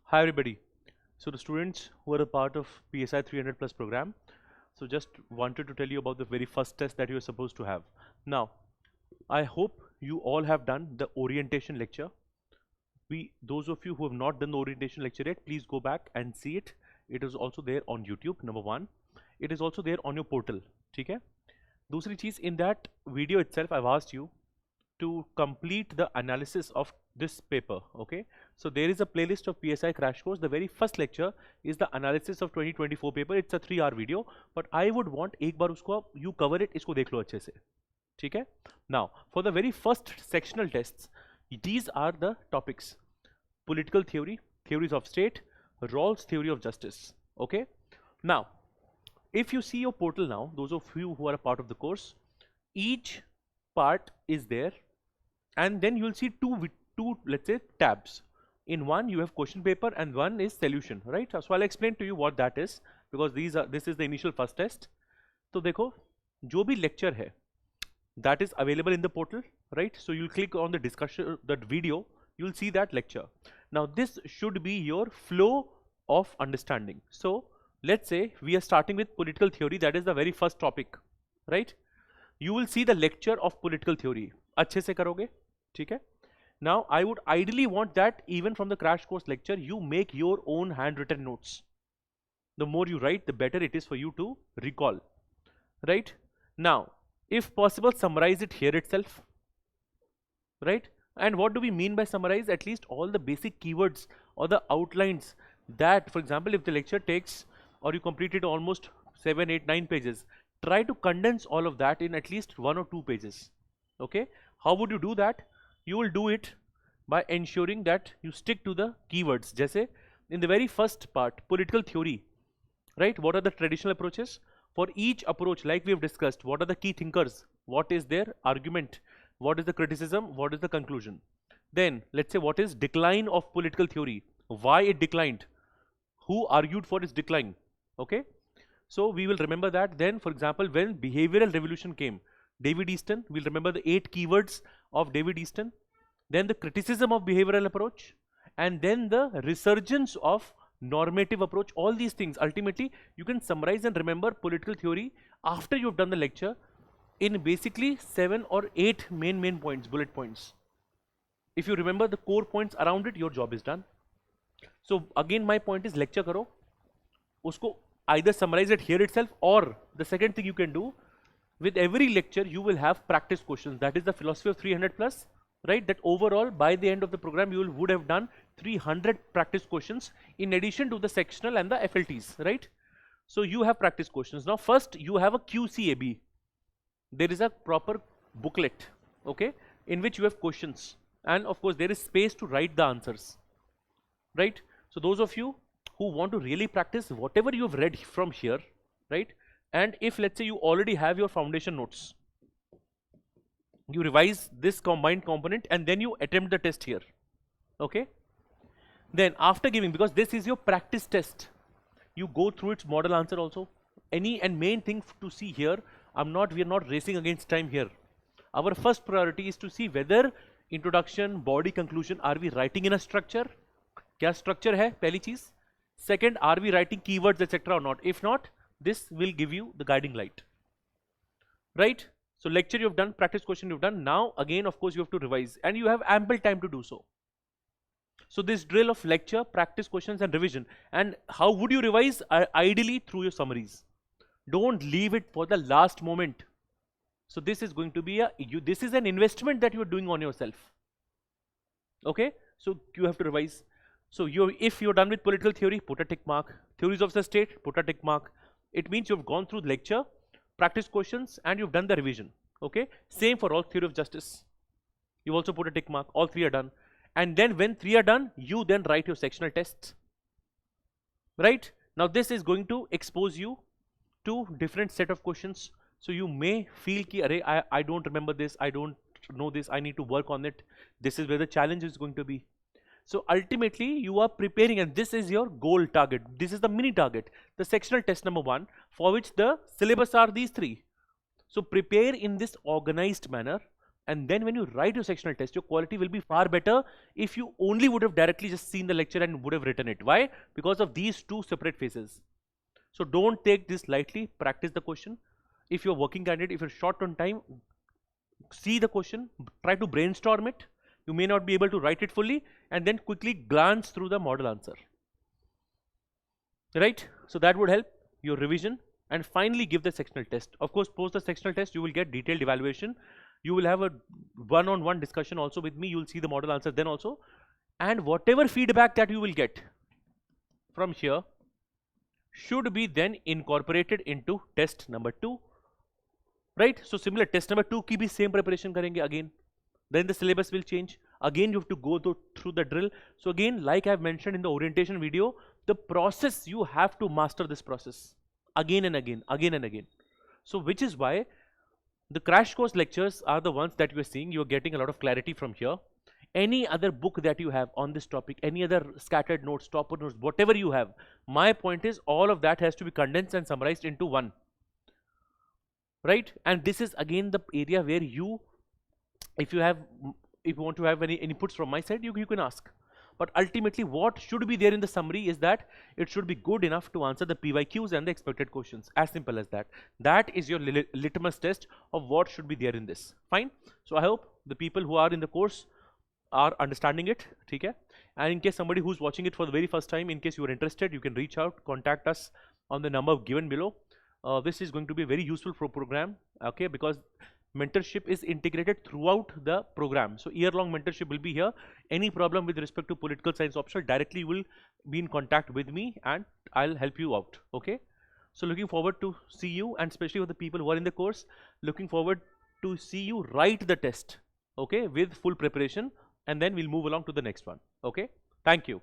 Hi everybody. So the students who are a part of PSI 300 plus program, so just wanted to tell you about the very first test that you are supposed to have. Now, I hope you all have done the orientation lecture. Those of you who have not done the orientation lecture yet, please go back and see it. It is also there on YouTube, number one. It is also there on your portal. ठीक है? दूसरी चीज, in that video itself, I've asked you to complete the analysis of this paper. Okay, so there is a playlist of PSI Crash Course. The very first lecture is the analysis of 2024 paper. It's a 3-hour video, but I would want एक बार उसको you cover it, इसको देख लो अच्छे से. ठीक है? Now for the very first sectional tests, these are the topics: political theory, theories of state, Rawls theory of justice. Okay, now if you see your portal now, those of you who are a part of the course, each part is there, and then you'll see two let's say tabs. In one you have question paper and one is solution, right? So I'll explain to you what that is, because this is the initial first test. तो देखो, जो भी lecture है that is available in the portal, right? So you'll click on the discussion, that video, you'll see that lecture. Now this should be your flow of understanding. So let's say we are starting with political theory, that is the very first topic, right? You will see the lecture of political theory. अच्छे से करोगे, ठीक है? Now I would ideally want that even from the crash course lecture you make your own handwritten notes. The more you write, the better it is for you to recall, right? Now if possible, summarize it here itself, right? And what do we mean by summarize? At least all the basic keywords or the outlines that, for example, if the lecture takes or you completed almost 7, 8, 9 pages, try to condense all of that in at least 1 or 2 pages. Okay, how would you do that? You will do it by ensuring that you stick to the keywords. जैसे in the very first part, political theory, right? What are the traditional approaches? For each approach, like we have discussed, what are the key thinkers? What is their argument? What is the criticism? What is the conclusion? Then let's say, what is decline of political theory? Why it declined? Who argued for its decline? Okay, so we will remember that. Then, for example, when behavioral revolution came, David Easton, we'll remember the 8 keywords of David Easton. Then the criticism of behavioral approach, and then the resurgence of normative approach. All these things, ultimately you can summarize and remember political theory after you've done the lecture in basically 7 or 8 main points, bullet points. If you remember the core points around it, your job is done. So again, my point is, lecture karo, usko either summarize it here itself, or the second thing you can do, with every lecture you will have practice questions. That is the philosophy of 300 plus, right? That overall by the end of the program you would have done 300 practice questions in addition to the sectional and the FLTs, right? So you have practice questions. Now first you have a QCAB. There is a proper booklet, okay, in which you have questions, and of course there is space to write the answers, right? So those of you who want to really practice whatever you have read from here, right? And if let's say you already have your foundation notes, you revise this combined component and then you attempt the test here. Okay, then after giving, because this is your practice test, you go through its model answer also. Any and main thing to see here, we are not racing against time here. Our first priority is to see whether introduction, body, conclusion, are we writing in a structure? क्या structure है पहली चीज. Second, are we writing keywords etc. or not? If not, this will give you the guiding light, right? So lecture you've done, practice question you've done. Now again, of course, you have to revise, and you have ample time to do so. So this drill of lecture, practice questions and revision. And how would you revise? Ideally through your summaries. Don't leave it for the last moment. So this is going to be this is an investment that you are doing on yourself. Okay, so you have to revise. So if you're done with political theory, put a tick mark. Theories of the state, put a tick mark. It means you've gone through the lecture, practice questions, and you've done the revision. Okay, same for all theory of justice. You also put a tick mark. All 3 are done. And then when 3 are done, you then write your sectional tests. Right? Now this is going to expose you to different set of questions. So you may feel ki, I don't remember this, I don't know this, I need to work on it. This is where the challenge is going to be. So ultimately you are preparing, and this is your goal target. This is the mini target, the sectional test number 1, for which the syllabus are these 3. So prepare in this organized manner. and then when you write your sectional test, your quality will be far better if you only would have directly just seen the lecture and would have written it. Why? Because of these two separate phases. So don't take this lightly, practice the question. If you're working candidate, if you're short on time, see the question, try to brainstorm it. You may not be able to write it fully, and then quickly glance through the model answer. Right? So that would help your revision, and finally give the sectional test. Of course, post the sectional test, you will get detailed evaluation. You will have a one-on-one discussion also with me. You will see the model answer then also. And whatever feedback that you will get from here should be then incorporated into test number 2. Right? So similar, test number 2 ki bhi same preparation karenge again. Then the syllabus will change. Again, you have to go through the drill. So again, like I've mentioned in the orientation video, the process, you have to master this process again and again, again and again. So which is why the crash course lectures are the ones that you are seeing. You are getting a lot of clarity from here. Any other book that you have on this topic, any other scattered notes, topper notes, whatever you have, my point is all of that has to be condensed and summarized into one. Right? And this is again the area where you, if you want to have any inputs from my side, you can ask. But ultimately, what should be there in the summary is that it should be good enough to answer the PYQs and the expected questions. As simple as that. That is your litmus test of what should be there in this. Fine. So I hope the people who are in the course are understanding it. Okay? And in case somebody who's watching it for the very first time, in case you are interested, you can reach out, contact us on the number given below. This is going to be a very useful program. Okay? Because mentorship is integrated throughout the program. So year-long mentorship will be here. Any problem with respect to political science optional, directly you will be in contact with me and I'll help you out. Okay. So looking forward to see you, and especially for the people who are in the course, looking forward to see you write the test. Okay, with full preparation, and then we'll move along to the next one. Okay. Thank you.